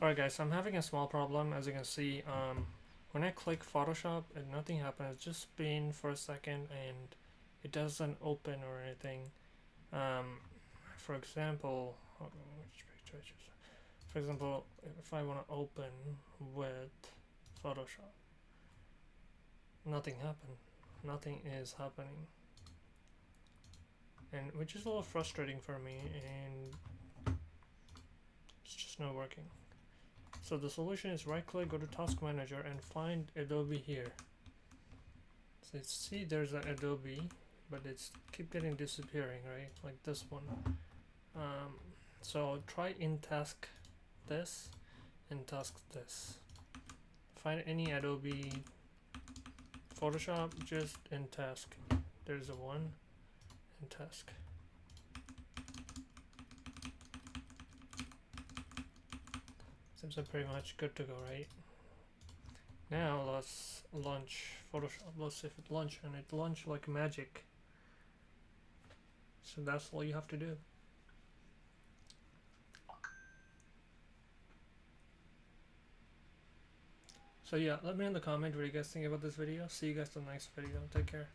Alright guys, so I'm having a small problem. As you can see, when I click Photoshop and nothing happens, it's just been for a second and it doesn't open or anything. Um, for example, which picture I choose? For example, if I want to open with Photoshop, nothing happened. Nothing is happening, and which is a little frustrating for me, and it's just not working. So the solution is right click, go to task manager and find Adobe here. So see there's an Adobe, but it's keep getting disappearing, right? Like this one. So try in task this and task this. Find any Adobe Photoshop, just in task. There's a one in task. Seems like pretty much good to go, right? Now let's launch Photoshop. Let's see if it launch, and it launched like magic. So that's all you have to do. So yeah, let me know in the comment what you guys think about this video. See you guys in the next video. Take care.